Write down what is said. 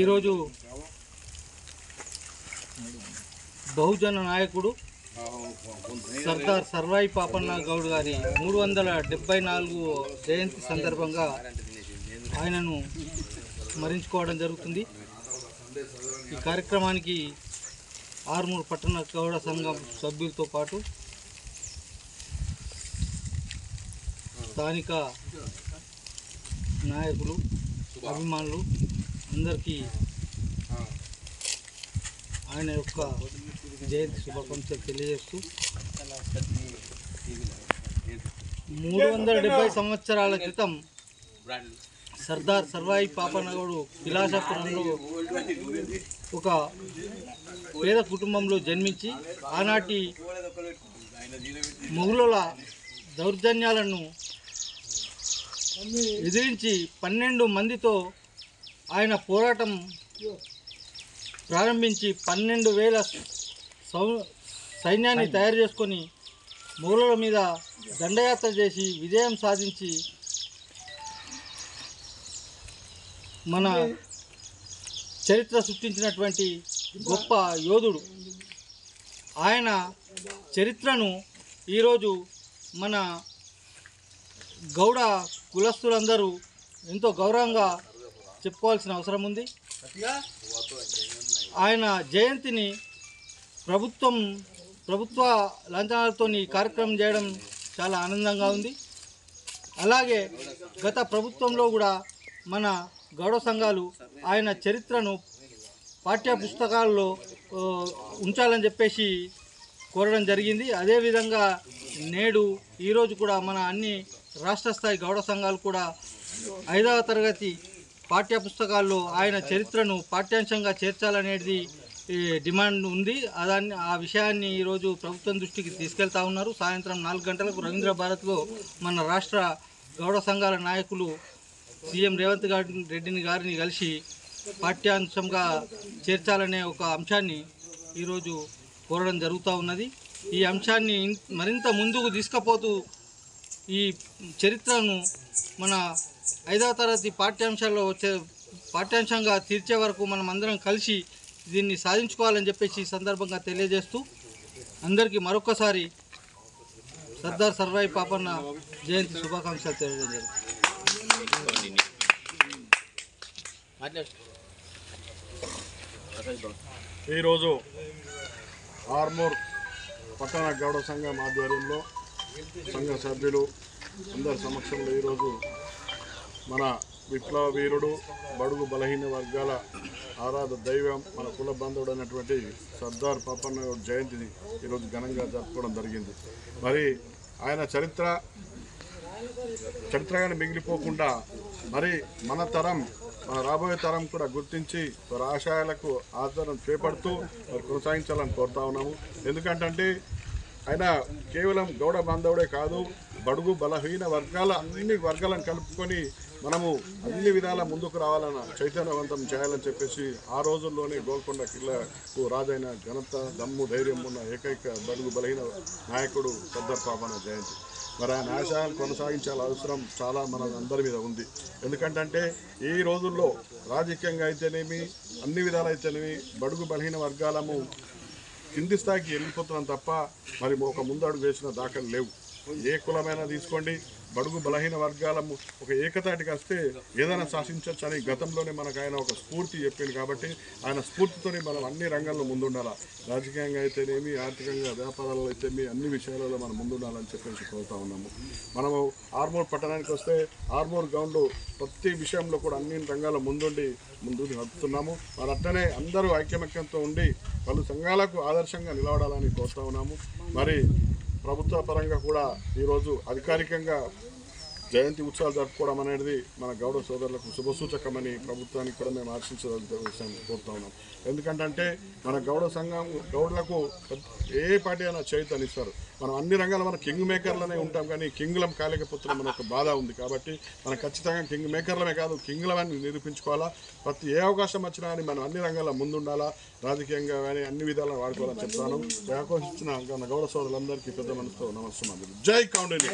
ఈరోజు బహుజన నాయకుడు సర్దార్ సర్వాయి పాపన్న గౌడ్ గారి 374వ జయంతి సందర్భంగా ఆయనను స్మరించుకోవడం జరుగుతుంది. ఈ కార్యక్రమానికి ఆర్మూర్ పట్టణ గౌడ సంఘం సభ్యులతో పాటు స్థానిక నాయకులు, అభిమానులు అందరికీ ఆయన యొక్క జయంతి శుభాకాంక్షలు తెలియజేస్తూ 370 సంవత్సరాల క్రితం సర్దార్ సర్వాయి పాపన్న గౌడ్ విలాసపురంలో ఒక పేద కుటుంబంలో జన్మించి ఆనాటి మొఘలుల దౌర్జన్యాలను ఎదిరించి 12 మందితో ఆయన పోరాటం ప్రారంభించి 12,000 సైన్యాన్ని తయారు చేసుకొని మొఘలుల మీద దండయాత్ర చేసి విజయం సాధించి మన చరిత్ర సృష్టించినటువంటి గొప్ప యోధుడు. ఆయన చరిత్రను ఈరోజు మన గౌడ కులస్తులందరూ ఎంతో గౌరవంగా చెప్పుకోవాల్సిన అవసరం ఉంది. ఆయన జయంతిని ప్రభుత్వ లాంఛనాలతో ఈ కార్యక్రమం చేయడం చాలా ఆనందంగా ఉంది. అలాగే గత ప్రభుత్వంలో కూడా మన గౌడ సంఘాలు ఆయన చరిత్రను పాఠ్య పుస్తకాల్లో ఉంచాలని చెప్పేసి కోరడం జరిగింది. అదేవిధంగా నేడు ఈరోజు కూడా మన అన్ని రాష్ట్ర స్థాయి గౌడ సంఘాలు కూడా 5వ తరగతి పాఠ్య పుస్తకాల్లో ఆయన చరిత్రను పాఠ్యాంశంగా చేర్చాలనేది డిమాండ్ ఉంది. ఆ విషయాన్ని ఈరోజు ప్రభుత్వం దృష్టికి తీసుకెళ్తా ఉన్నారు. సాయంత్రం 4 గంటలకు రవీంద్ర భారత్లో మన రాష్ట్ర గౌడ సంఘాల నాయకులు సీఎం రేవంత్ రెడ్డిని గారిని కలిసి పాఠ్యాంశంగా చేర్చాలనే ఒక అంశాన్ని ఈరోజు కోరడం జరుగుతూ ఉన్నది. ఈ అంశాన్ని మరింత ముందుకు తీసుకుపోతూ ఈ చరిత్రను మన 5వ తరగతి పాఠ్యాంశంగా తీర్చే వరకు మనం అందరం కలిసి దీన్ని సాధించుకోవాలని చెప్పేసి ఈ సందర్భంగా తెలియజేస్తూ అందరికీ మరొకసారి సర్దార్ సర్వాయి పాపన్న జయంతి శుభాకాంక్షలు తెలియజేయడం ఈరోజు ఆర్మూర్ పట్టణ గౌడ సంఘం ఆధ్వర్యంలో సంఘ సభ్యులు అందరి సమక్షంలో ఈరోజు మన విప్లవ వీరుడు, బడుగు బలహీన వర్గాల ఆరాధ దైవం, మన కుల బంధువుడు అయినటువంటి సర్దార్ పాపన్న గౌడ్ జయంతిని ఈరోజు ఘనంగా జరుపుకోవడం జరిగింది. మరి ఆయన చరిత్రగానే మిగిలిపోకుండా మరి మన రాబోయే తరం కూడా గుర్తించి వారి ఆశయాలకు ఆధారం చేపడుతూ మరి కొనసాగించాలని కోరుతా ఉన్నాము. ఎందుకంటే ఆయన కేవలం గౌడ బాంధవుడే కాదు, బడుగు బలహీన అన్ని వర్గాలను కలుపుకొని మనము అన్ని విధాల ముందుకు రావాలన్న చైతన్యవంతం చేయాలని చెప్పేసి ఆ రోజుల్లోనే గోల్కొండ కిల్లాకు రాజైన ఘనత, దమ్ము, ధైర్యం ఉన్న ఏకైక బడుగు బలహీన నాయకుడు సర్దార్ పాపన్న జయంతి. మరి ఆయన ఆశయాలను కొనసాగించాల్సిన అవసరం చాలా మన అందరి మీద ఉంది. ఎందుకంటే ఈ రోజుల్లో రాజకీయంగా అయితేనేమి, అన్ని విధాలు అయితేనేమి బడుగు బలహీన వర్గాలము కింది స్థాయికి వెళ్ళిపోతున్నాం తప్ప మరి ఒక ముందడుగు వేసిన దాఖలు లేవు. ఏ కులమైనా తీసుకోండి, బడుగు బలహీన వర్గాలము ఒక ఏకతాటికి వస్తే ఏదైనా శాసించవచ్చు అని గతంలోనే మనకు ఆయన ఒక స్ఫూర్తి చెప్పింది. కాబట్టి ఆయన స్ఫూర్తితోనే మనం అన్ని రంగాల్లో ముందుండాలి. రాజకీయంగా అయితేనేమి, ఆర్థికంగా, వ్యాపారాల్లో అయితేనేమి అన్ని విషయాలలో మనం ముందుండాలని చెప్పేసి కోరుతా ఉన్నాము. మనము ఆర్మూర్ పట్టణానికి వస్తే ఆర్మూర్ గ్రౌండ్లో ప్రతి విషయంలో కూడా అన్ని రంగాల్లో ముందుకు నడుపుతున్నాము. మరి అట్లనే అందరూ ఐక్యమత్యంతో ఉండి పలు సంఘాలకు ఆదర్శంగా నిలబడాలని కోరుతా ఉన్నాము. మరి ప్రభుత్వ పరంగా కూడా ఈరోజు అధికారికంగా జయంతి ఉత్సవాలు జరుపుకోవడం అనేది మన గౌడ సోదరులకు శుభసూచకమని ప్రభుత్వానికి కూడా మేము ఆశించదగ్గ విషయం కోరుతా ఉన్నాం. ఎందుకంటే మన గౌడ సంఘం గౌడులకు ఏ పార్టీ అయినా చేయుతనిస్తారు. మనం అన్ని రంగాల్లో మన కింగ్ మేకర్లనే ఉంటాం, కానీ కింగులం కాలేకపోతున్నాం మన ఒక బాధ ఉంది. కాబట్టి మనం ఖచ్చితంగా కింగ్ మేకర్లమే కాదు, కింగులమని నిరూపించుకోవాలా. ప్రతి ఏ అవకాశం వచ్చినా కానీ మనం అన్ని రంగాల్లో ముందుండాలా, రాజకీయంగా కానీ అన్ని విధాలుగా వాడుకోవాలని చెప్తాను. అవకాశం ఇచ్చిన గౌడ సోదరులందరికీ పెద్ద మనసుతో నమస్కారం. జై కౌండిన్య.